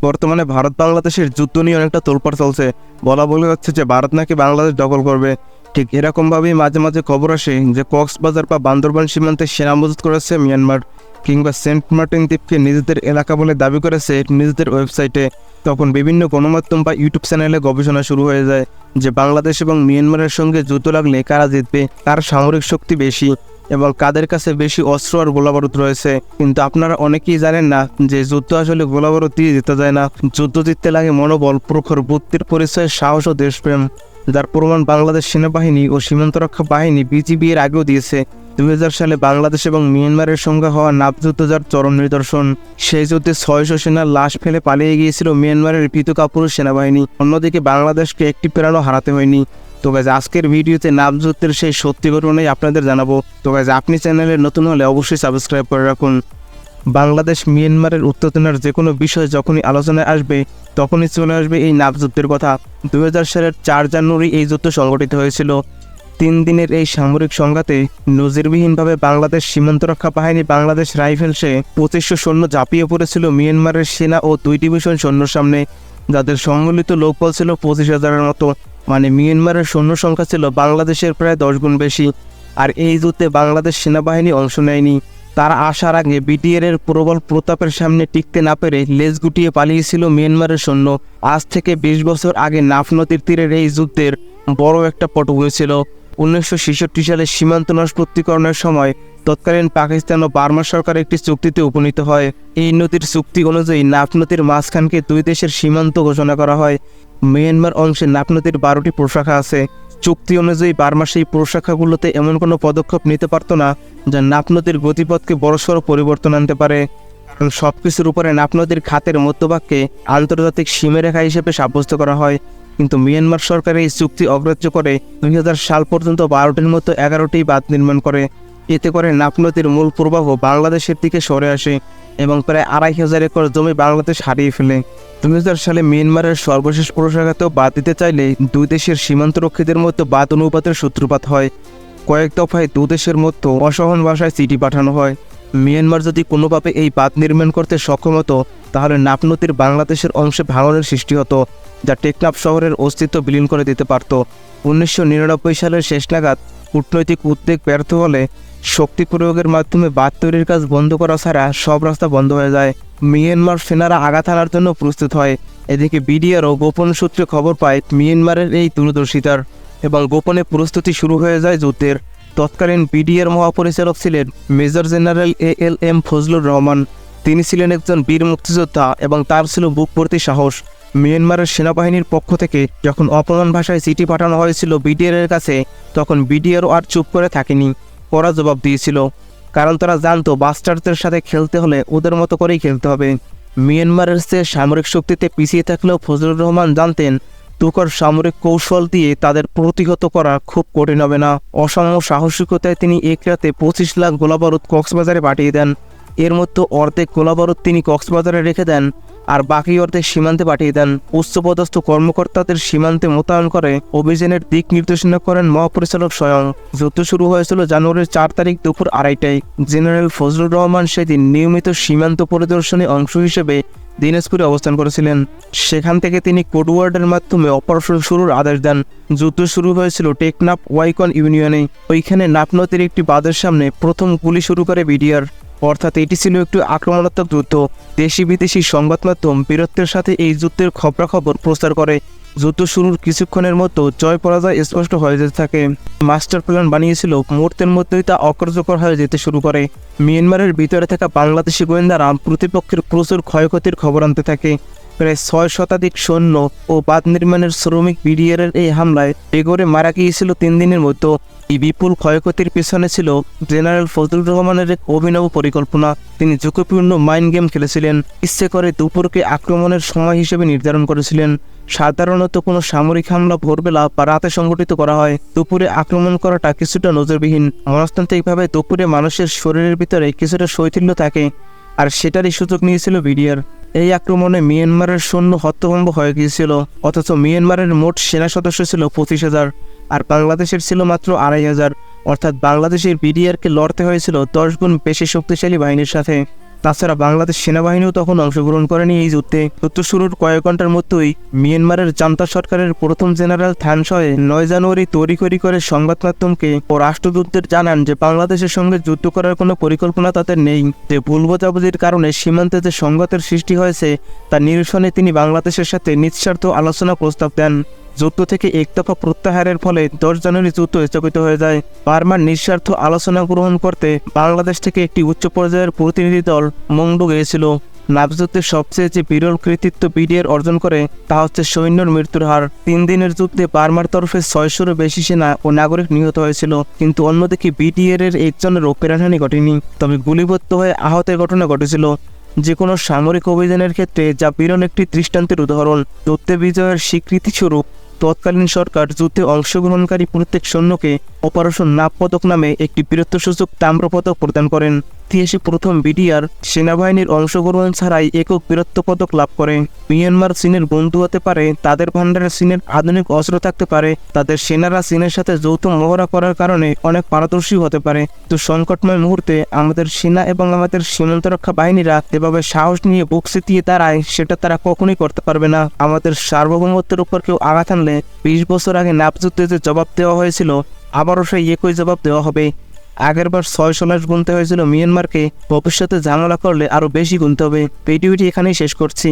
বর্তমানে ভারত বাংলাদেশের যুদ্ধ নিয়ে অনেকটা তোলপাড় চলছে। বলা বলে হচ্ছে যে ভারত নাকি বাংলাদেশ দখল করবে। ঠিক এরকমভাবেই মাঝে মাঝে খবর আসে যে কক্সবাজার বা বান্দরবান সীমান্তে সেনা মজুত করেছে মিয়ানমার, কিংবা সেন্ট মার্টিন দ্বীপকে নিজেদের এলাকা বলে দাবি করেছে নিজেদের ওয়েবসাইটে। তখন বিভিন্ন গণমাধ্যম বা ইউটিউব চ্যানেলে গবেষণা শুরু হয়ে যায় যে বাংলাদেশ এবং মিয়ানমারের সঙ্গে যুদ্ধ লাগলে কারা জিতবে, কার সামরিক শক্তি বেশি এবং কাদের কাছে বেশি অস্ত্র আর গোলাবারুদ রয়েছে। কিন্তু আপনারা অনেকেই জানেন না যে যুদ্ধ আসলে গোলাবারুদ দিয়ে জিতে যায় না। যুদ্ধ জিততে লাগে মনোবল, প্রখর বুদ্ধির পরিচয়, সাহস ও দেশপ্রেম, যার প্রমাণ বাংলাদেশ সেনাবাহিনী ও সীমান্তরক্ষা বাহিনী বিজিবি এর আগেও দিয়েছে। 2000 সালে বাংলাদেশ এবং মিয়ানমারের সঙ্গে হওয়া নাপযুদ্ধ যার চরম নিদর্শন। সেই যুদ্ধে 600 সেনার লাশ ফেলে পালিয়ে গিয়েছিল মিয়ানমারের ভীত কাপুরুষ সেনাবাহিনী। অন্যদিকে বাংলাদেশকে একটি প্রাণও হারাতে হয়নি। তো গাইজ আজকের ভিডিওতে নাপযুদ্ধের সেই সত্যি ঘটনাই আপনাদের জানাবো। তো গাইজ আপনি চ্যানেলে নতুন হলে অবশ্যই সাবস্ক্রাইব করে রাখুন। বাংলাদেশ মিয়ানমারের উত্তেজনার যে কোনো বিষয় যখনই আলোচনায় আসবে তখনই চলে আসবে এই নাপযুদ্ধের কথা। 2000 সালের 4 জানুয়ারি এই যুদ্ধ সংগঠিত হয়েছিল। 3 দিনের এই সামরিক সংঘাতে নজিরবিহীনভাবে বাংলাদেশ সীমান্তরক্ষা বাহিনী বাংলাদেশ রাইফেলসে 2500 সৈন্য ঝাঁপিয়ে পড়েছিল মিয়ানমারের সেনা ও 2 ডিভিশন সৈন্যর সামনে, যাদের সম্মিলিত লোকবল ছিল 25,000-এর মতো। মানে মিয়ানমারের সৈন্য সংখ্যা ছিল বাংলাদেশের প্রায় 10 গুণ বেশি। আর এই যুদ্ধে বাংলাদেশ সেনাবাহিনী অংশ নেয়নি। তারা আসার আগে বিডিআর এর প্রবল প্রতাপের সামনে টিকতে না পেরে লেজ গুটিয়ে পালিয়েছিল মিয়ানমারের সৈন্য। আজ থেকে 20 বছর আগে নাফ নদীর তীরের এই যুদ্ধের বড় একটা পট হয়েছিল। 1966 সালে সীমান্ত নিষ্পত্তিকরণের সময় তৎকালীন পাকিস্তান ও বার্মা সরকার একটি চুক্তিতে উপনীত হয়। এই নদীর চুক্তি অনুযায়ী নাফ নদীর মাঝখানকে 2 দেশের সীমান্ত ঘোষণা করা হয়। মিয়ানমার অংশে নাফ নদীর 12টি প্রশাখা আছে। চুক্তি অনুযায়ী বার্মা সেই প্রশাখাগুলোতে এমন কোনো পদক্ষেপ নিতে পারত না যা নাফ নদীর গতিপথকে বড়সড় পরিবর্তন আনতে পারে, কারণ সবকিছুর উপরে নাফ নদীর খাতের মধ্যভাগকে আন্তর্জাতিক সীমারেখা হিসেবে সাব্যস্ত করা হয়। কিন্তু মিয়ানমার সরকার এই চুক্তি অগ্রাহ্য করে 2000 সাল পর্যন্ত 12টির মতো 11টি বাঁধ নির্মাণ করে। এতে করে নাফ নদীর মূল প্রবাহ বাংলাদেশের দিকে সরে আসে এবং প্রায় 2500 একর জমি বাংলাদেশ হারিয়ে ফেলে। 2000 সালে মিয়ানমারের সর্বশেষ প্রশাখাতেও বাদ দিতে চাইলে 2 দেশের সীমান্তরক্ষীদের মধ্যে বাদ অনুপাতের সূত্রপাত হয়। কয়েক দফায় 2 দেশের মধ্যে অসহন ভাষায় চিঠি পাঠানো হয়। মিয়ানমার যদি কোনোভাবে এই বাঁধ নির্মাণ করতে সক্ষম হতো তাহলে নাফ নদীর বাংলাদেশের অংশে ভাঙনের সৃষ্টি হতো, যা টেকনাফ শহরের অস্তিত্ব বিলীন করে দিতে পারত। 1999 সালের শেষ নাগাদ কূটনৈতিক উদ্যোগ ব্যর্থ হলে শক্তি প্রয়োগের মাধ্যমে বাঁধ তৈরির কাজ বন্ধ করা ছাড়া সব রাস্তা বন্ধ হয়ে যায়। মিয়ানমার সেনারা আঘাত হানার জন্য প্রস্তুত হয়। এদিকে বিডিআরও গোপন সূত্রে খবর পায় মিয়ানমারের এই দূরদর্শিতার এবং গোপনে প্রস্তুতি শুরু হয়ে যায় যুদ্ধের। তৎকালীন বিডিআর মহাপরিচালক ছিলেন major general ALM Fazlur Rahman. তিনি ছিলেন একজন বীর মুক্তিযোদ্ধা এবং তার ছিল বুকভর্তি সাহস। মিয়ানমারের সেনাবাহিনীর পক্ষ থেকে যখন অপমান ভাষায় চিঠি পাঠানো হয়েছিল বিডিআর এর কাছে, তখন বিডিআরও আর চুপ করে থাকেনি, কড়া জবাব দিয়েছিল। কারণ তারা জানতো বাস্টারদের সাথে খেলতে হলে ওদের মতো করেই খেলতে হবে। মিয়ানমারের চেয়ে সামরিক শক্তিতে পিছিয়ে থাকলেও ফজলুর রহমান জানতেন তুখর সামরিক কৌশল দিয়ে তাদের প্রতিহত করা খুব কঠিন হবে না। অসাম্য সাহসিকতায় তিনি এক রাতে 25 লাখ গোলাবারুদ কক্সবাজারে পাঠিয়ে দেন। এর মধ্যে অর্ধেক গোলাবারুদ তিনি কক্সবাজারে রেখে দেন আর বাকি অর্ধেক সীমান্তে পাঠিয়ে দেন। উচ্চপদস্থ কর্মকর্তাদের সীমান্তে মোতায়েন করে অভিযানের দিক নির্দেশনা করেন মহাপরিচালক স্বয়ং। যুদ্ধ শুরু হয়েছিল জানুয়ারির 4 তারিখ দুপুর 2:30টায়। জেনারেল ফজলুর রহমান সেদিন নিয়মিত সীমান্ত পরিদর্শনে অংশ হিসেবে দিনাজপুরে অবস্থান করেছিলেন। সেখান থেকে তিনি কোডওয়ার্ডের মাধ্যমে অপারেশন শুরুর আদেশ দেন। যুদ্ধ শুরু হয়েছিল টেকনাফ ওয়াইকন ইউনিয়নে। ওইখানে নাফ নদীর একটি বাঁধের সামনে প্রথম গুলি শুরু করে বিডিআর। অর্থাৎ এটি ছিল একটি আক্রমণাত্মক যুদ্ধ। দেশি বিদেশি সংবাদ মাধ্যম বীরত্বের সাথে এই যুদ্ধের খবরাখবর প্রচার করে। যুদ্ধ শুরুর কিছুক্ষণের মতো জয় পরাজয় স্পষ্ট হয়ে যেতে থাকে। মাস্টার প্ল্যান বানিয়েছিল, মুহূর্তের মধ্যেই তা অকার্যকর হয়ে যেতে শুরু করে। মিয়ানমারের ভিতরে থাকা বাংলাদেশি গোয়েন্দারা প্রতিপক্ষের প্রচুর ক্ষয়ক্ষতির খবর আনতে থাকে। প্রায় 6 শতাধিক সৈন্য ও বাঁধ নির্মাণের শ্রমিক বিডিআর এর এই হামলায় এগোরে মারা গিয়েছিল 3 দিনের মধ্যে। এই বিপুল ক্ষয়ক্ষতির পেছনে ছিল জেনারেল ফজলুর রহমানের এক অভিনব পরিকল্পনা। তিনি ঝুঁকিপূর্ণ মাইন্ড গেম খেলেছিলেন। ইচ্ছে করে দুপুরকে আক্রমণের সময় হিসেবে নির্ধারণ করেছিলেন। সাধারণত কোনো সামরিক হামলা ভোরবেলা বা রাতে সংগঠিত করা হয়। দুপুরে আক্রমণ করাটা কিছুটা নজরবিহীন। মনস্তান্ত্রিকভাবে দুপুরে মানুষের শরীরের ভিতরে কিছুটা শৈথিল্য থাকে, আর সেটারই সুযোগ নিয়েছিল বিডিআর। এই আক্রমণে মিয়ানমারের সৈন্য হতভম্ব হয়ে গিয়েছিল। অথচ মিয়ানমারের মোট সেনা সদস্য ছিল 25,000 আর বাংলাদেশের ছিল মাত্র 2,500। অর্থাৎ বাংলাদেশের বিডিআরকে লড়তে হয়েছিল 10 গুণ বেশি শক্তিশালী বাহিনীর সাথে। তাছাড়া বাংলাদেশ সেনাবাহিনীও তখন অংশগ্রহণ করেনি এই যুদ্ধে। যুদ্ধ শুরুর কয়েক ঘন্টার মধ্যেই মিয়ানমারের জান্তা সরকারের প্রথম জেনারেল থান শয়ে 9 জানুয়ারি তড়িঘড়ি করে সংবাদ মাধ্যমকে ও রাষ্ট্রদূতদের জানান যে বাংলাদেশের সঙ্গে যুদ্ধ করার কোনো পরিকল্পনা তাদের নেই, যে ভুল বোঝাবুঝির কারণে সীমান্তে যে সংঘাতের সৃষ্টি হয়েছে তা নিরসনে তিনি বাংলাদেশের সাথে নিঃস্বার্থ আলোচনা প্রস্তাব দেন। যুদ্ধ থেকে একতরফা প্রত্যাহারের ফলে 10 জানুয়ারি যুদ্ধ স্থগিত হয়ে যায়। বার্মার নিঃস্বার্থ আলোচনা গ্রহণ করতে বাংলাদেশ থেকে একটি উচ্চ পর্যায়ের প্রতিনিধি দল মংডু গিয়েছিল। নাভযুদ্ধের সবচেয়ে যে বিরল কৃতিত্ব বিডিআর অর্জন করে তা হচ্ছে সৈন্যর মৃত্যুর হার। 3 দিনের যুদ্ধে বার্মার তরফে 600-ও বেশি সেনা ও নাগরিক নিহত হয়েছিল, কিন্তু অন্যদিকে বিডিআর এর একজনেরও প্রাণহানি ঘটেনি, তবে গুলিবদ্ধ হয়ে আহতের ঘটনা ঘটেছিল। যে কোনো সামরিক অভিযানের ক্ষেত্রে যা বিরল একটি দৃষ্টান্তের উদাহরণ। যুদ্ধে বিজয়ের স্বীকৃতিস্বরূপ তৎকালীন সরকার যুদ্ধে অংশগ্রহণকারী প্রত্যেক সৈন্যকে অপারেশন নাভ পদক নামে একটি বীরত্বসূচক তাম্র পদক প্রদান করেন। ইতিহাসে প্রথম বিডিআর সেনাবাহিনীর অংশগ্রহণ ছাড়াই একক বীরত্ব পদক লাভ করে। মিয়ানমার চীনের বন্ধু হতে পারে, তাদের ভান্ডারে চীনের আধুনিক অস্ত্র থাকতে পারে, তাদের সেনারা চীনের সাথে যৌথ মহড়া করার কারণে অনেক পারদর্শী হতে পারে, তো সংকটময় মুহূর্তে আমাদের সেনা এবং আমাদের সীমান্তরক্ষা বাহিনীরা এভাবে সাহস নিয়ে বুক চিতিয়ে দাঁড়ায়, সেটা তারা কখনোই করতে পারবে না। আমাদের সার্বভৌমত্বের উপর কেউ আঘাত আনলে 20 বছর আগে নাভযুদ্ধে যে জবাব দেওয়া হয়েছিল, আবারও সেই একই জবাব দেওয়া হবে। আগেরবার 600 লাশ গুনতে হয়েছিল মিয়ানমারকে, ভবিষ্যতে ঝামেলা করলে আরও বেশি গুনতে হবে। ভিডিওটি এখানেই শেষ করছি।